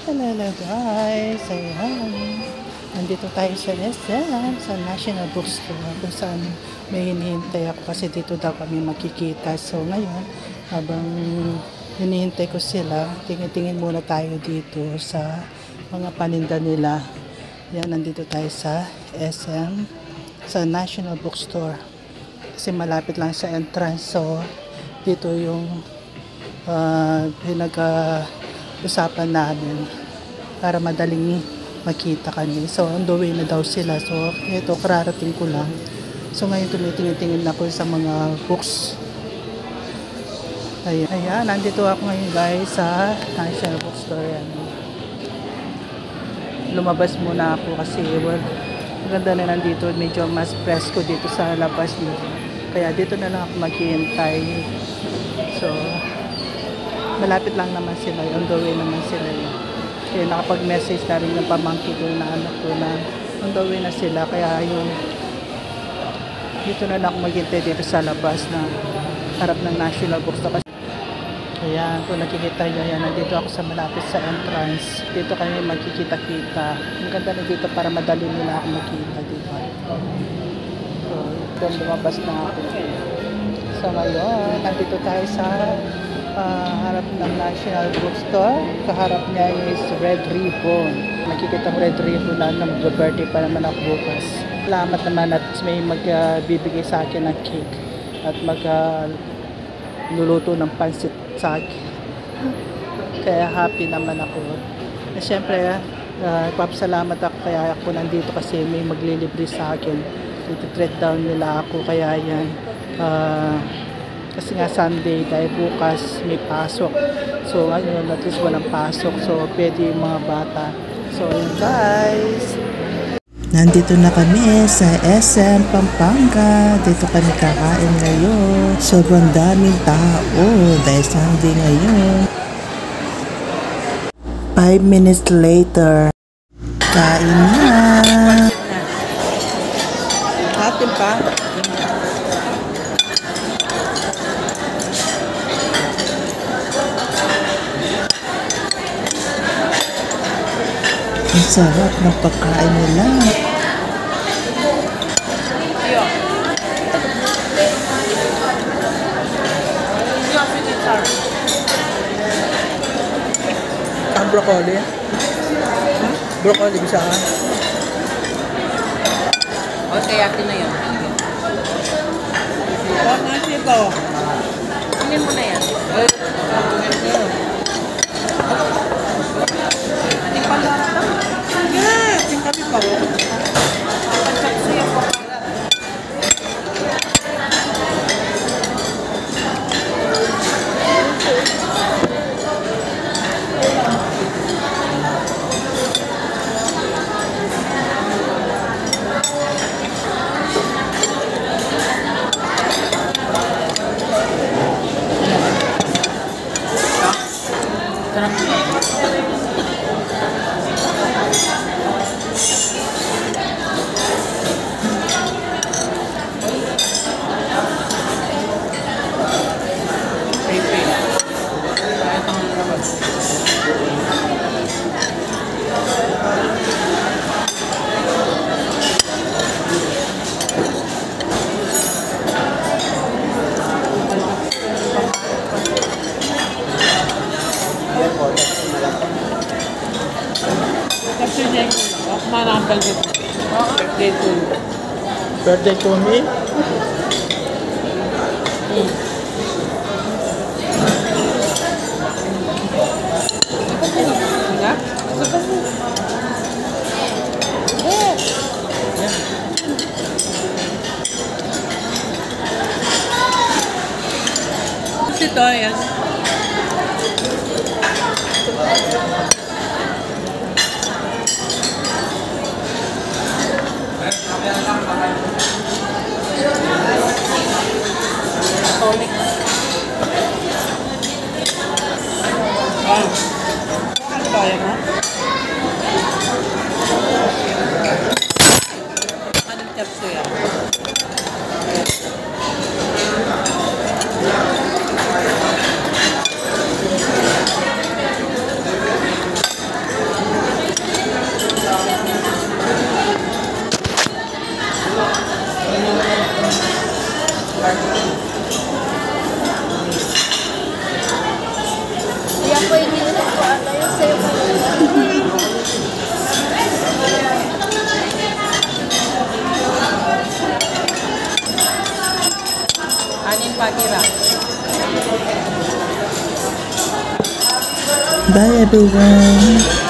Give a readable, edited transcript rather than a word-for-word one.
Hello guys, ayan. Nandito tayo sa SM, sa National Bookstore, kung saan may hinihintay ako kasi dito daw kami magkikita. So ngayon, habang hinihintay ko sila, tingin-tingin muna tayo dito sa mga paninda nila. Yan, nandito tayo sa SM, sa National Bookstore. Kasi malapit lang sa entrance, so dito yung pinag-usapan namin para madaling makita kami. So on the way na daw sila, so ito kararating ko lang. So ngayon tumitingin-tingin ako sa mga books. Ayan, nandito ako ngayon guys sa National Bookstore. Yan. Lumabas muna ako kasi maganda na nandito, medyo mas presko dito sa labas dito. Kaya dito na lang ako maghihintay. So malapit lang naman sila, on the way naman sila. Kaya nakapag-message na rin yung pamangkin ko na anak ko na on the way na sila. Kaya yung dito na lang ako maghintay dito sa labas na harap ng National Bookstore. Ayan, kung nakikita nyo, yan, nandito ako sa malapit sa entrance. Dito kami magkikita-kita. Ang ganda na dito para madali nila ako makita dito. So, doon lumabas na ako. So ngayon, nandito tayo sa harap ng National Bookstore. Kaharap niya is Red Ribbon. Nakikita mo Red Ribbon na mag-birthday pa naman ako bukas. Salamat naman at may magbibigay sa akin ng cake at magluluto ng pansit sa akin. Kaya happy naman ako. At syempre, ipapasalamat ako kaya ako nandito kasi may maglilibre sa akin. Iti-treat down nila ako. Kaya yan, kasi nga Sunday dahil bukas may pasok. So ngayon at least walang pasok. So pwede yung mga bata. So yun guys. Nandito na kami sa SM Pampanga. Dito kami kakain ngayon. Sobrang daming tao dahil Sunday ngayon. 5 minutes later. Kain na. Atin pa. Ang sarap ng pagkain nila. Ang broccoli? Broccoli bisa ka? Okay, atin na yun. Nasi ito. Tingin mo na yan. Ating pandara. Yes! Yung kami pa. Pagsak siya po. Birthday to me? Ito, yan. Atomic. Ano ba yan ha? Anong capsule yan? Kaya po yung nilunod ko ata yung sa'yo ko. Anin pa tira. Bye everyone!